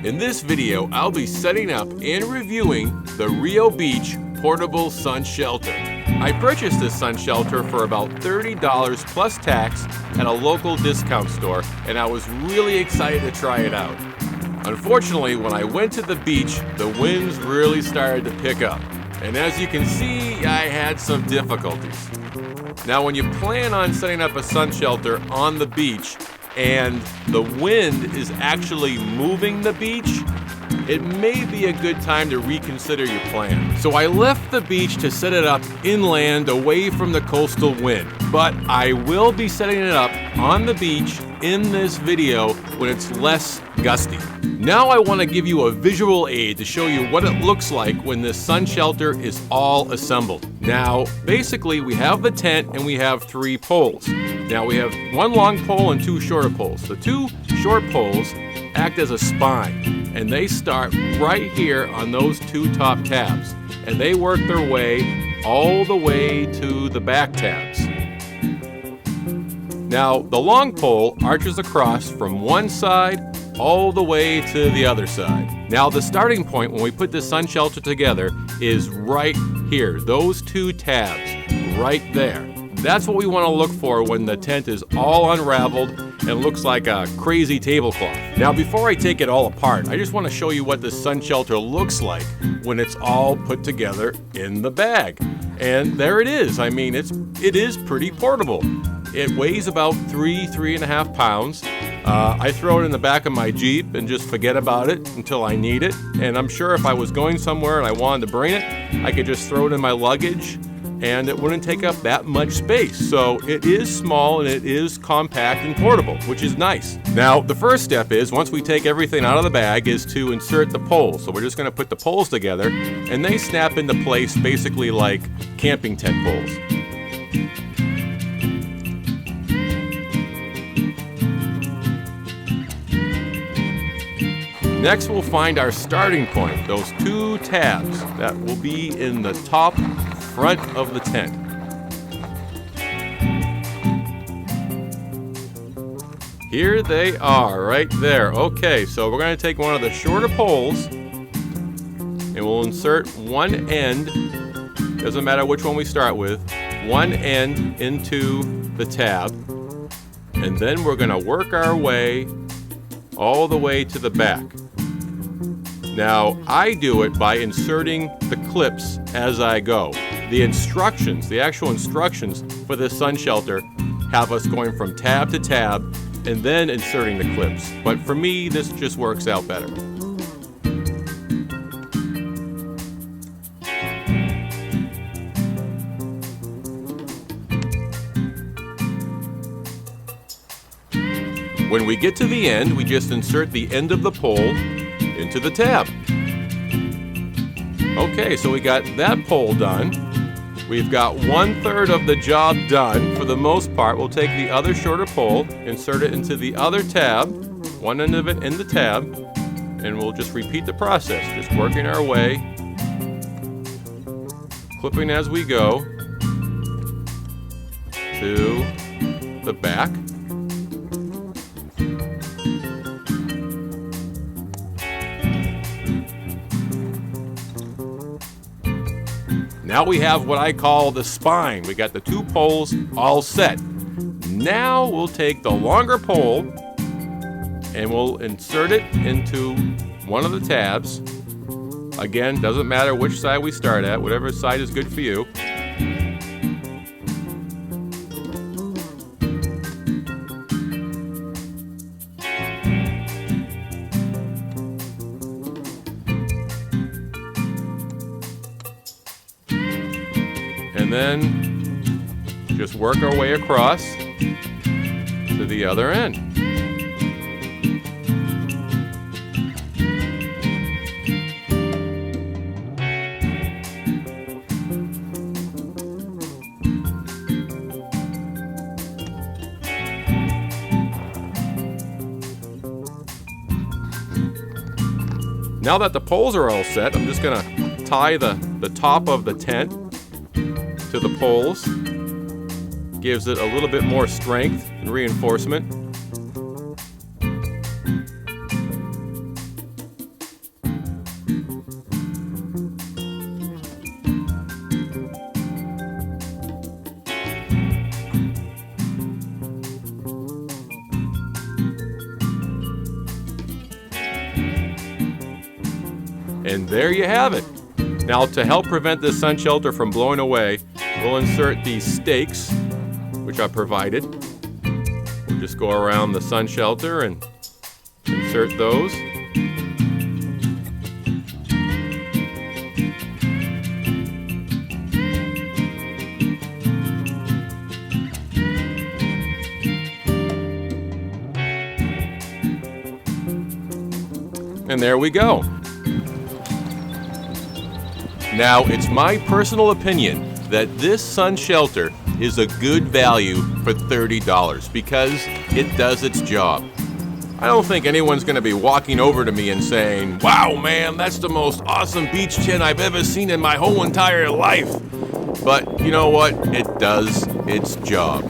In this video, I'll be setting up and reviewing the Rio Beach Portable Sun Shelter. I purchased this sun shelter for about $30 plus tax at a local discount store, and I was really excited to try it out. Unfortunately, when I went to the beach, the winds really started to pick up. And as you can see, I had some difficulties. Now, when you plan on setting up a sun shelter on the beach and the wind is actually moving the beach, it may be a good time to reconsider your plan. So I left the beach to set it up inland away from the coastal wind, but I will be setting it up on the beach in this video when it's less gusty. Now I want to give you a visual aid to show you what it looks like when this sun shelter is all assembled. Now, basically we have the tent and we have 3 poles. Now we have 1 long pole and 2 shorter poles. The 2 short poles act as a spine, and they start right here on those 2 top tabs, and they work their way all the way to the back tabs. Now, the long pole arches across from one side all the way to the other side. Now, the starting point when we put this sun shelter together is right here, those 2 tabs right there. That's what we want to look for when the tent is all unraveled and looks like a crazy tablecloth. Now, before I take it all apart, I just want to show you what this sun shelter looks like when it's all put together in the bag. And there it is. I mean, it is pretty portable. It weighs about 3.5 pounds. I throw it in the back of my Jeep and just forget about it until I need it. And I'm sure if I was going somewhere and I wanted to bring it, I could just throw it in my luggage and it wouldn't take up that much space. So it is small and it is compact and portable, which is nice. Now, the first step is, once we take everything out of the bag, is to insert the poles. So we're just gonna put the poles together and they snap into place basically like camping tent poles. Next, we'll find our starting point, those 2 tabs that will be in the top front of the tent. Here they are, right there. Okay, so we're going to take one of the shorter poles and we'll insert one end, doesn't matter which one we start with, one end into the tab, and then we're going to work our way all the way to the back. Now, I do it by inserting the clips as I go. The instructions, the actual instructions for this sun shelter have us going from tab to tab and then inserting the clips. But for me, this just works out better. When we get to the end, we just insert the end of the pole into the tab. Okay, so we got that pole done. We've got 1/3 of the job done for the most part. We'll take the other shorter pole, insert it into the other tab, one end of it in the tab, and we'll just repeat the process, just working our way, clipping as we go to the back. Now we have what I call the spine. We got the 2 poles all set. Now we'll take the longer pole and we'll insert it into one of the tabs. Again, doesn't matter which side we start at, whatever side is good for you. And then just work our way across to the other end. Now that the poles are all set, I'm just gonna tie the top of the tent to the poles. Gives it a little bit more strength and reinforcement. And there you have it. Now, to help prevent this sun shelter from blowing away, we'll insert these stakes, which I provided. We'll just go around the sun shelter and insert those. And there we go. Now, it's my personal opinion that this sun shelter is a good value for $30 because it does its job. I don't think anyone's going to be walking over to me and saying, "Wow, man, that's the most awesome beach tent I've ever seen in my whole entire life." But you know what? It does its job.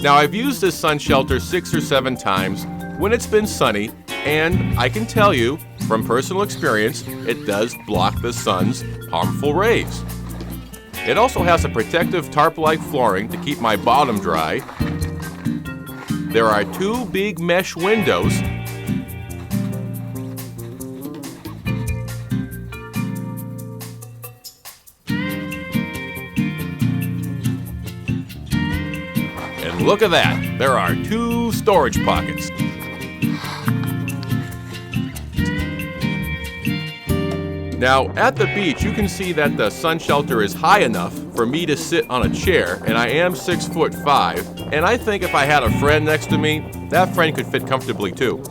Now, I've used this sun shelter 6 or 7 times when it's been sunny, and I can tell you from personal experience, it does block the sun's harmful rays. It also has a protective tarp-like flooring to keep my bottom dry. There are 2 big mesh windows. And look at that, there are 2 storage pockets. Now, at the beach, you can see that the sun shelter is high enough for me to sit on a chair, and I am 6'5", and I think if I had a friend next to me, that friend could fit comfortably too.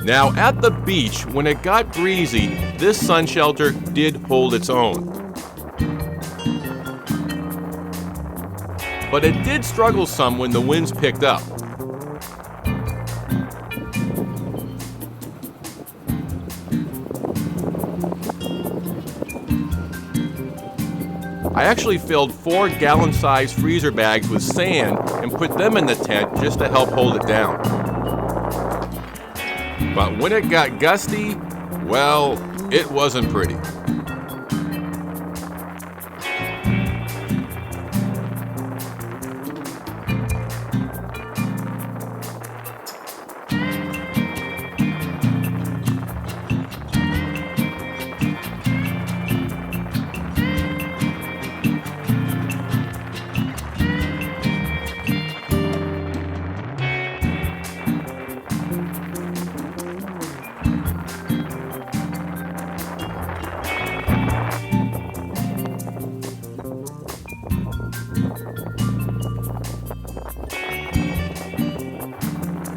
Now, at the beach, when it got breezy, this sun shelter did hold its own. But it did struggle some when the winds picked up. I actually filled 4 gallon-sized freezer bags with sand and put them in the tent just to help hold it down. But when it got gusty, well, it wasn't pretty.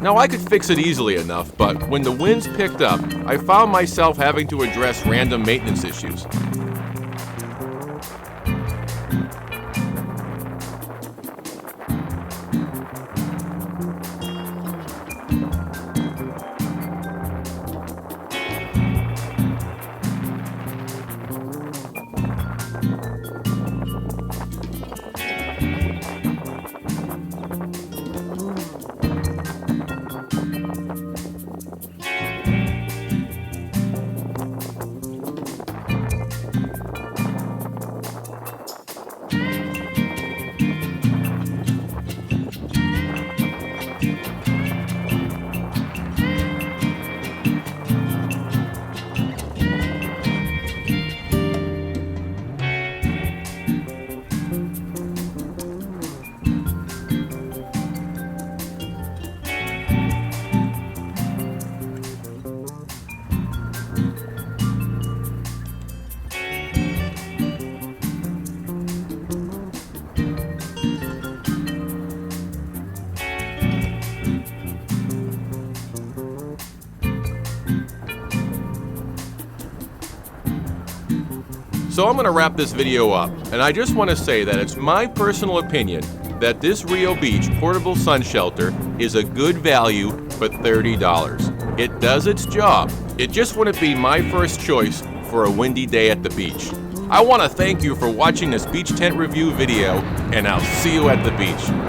Now, I could fix it easily enough, but when the winds picked up, I found myself having to address random maintenance issues. So I'm going to wrap this video up, and I just want to say that it's my personal opinion that this Rio Beach portable sun shelter is a good value for $30. It does its job. It just wouldn't be my first choice for a windy day at the beach. I want to thank you for watching this beach tent review video, and I'll see you at the beach.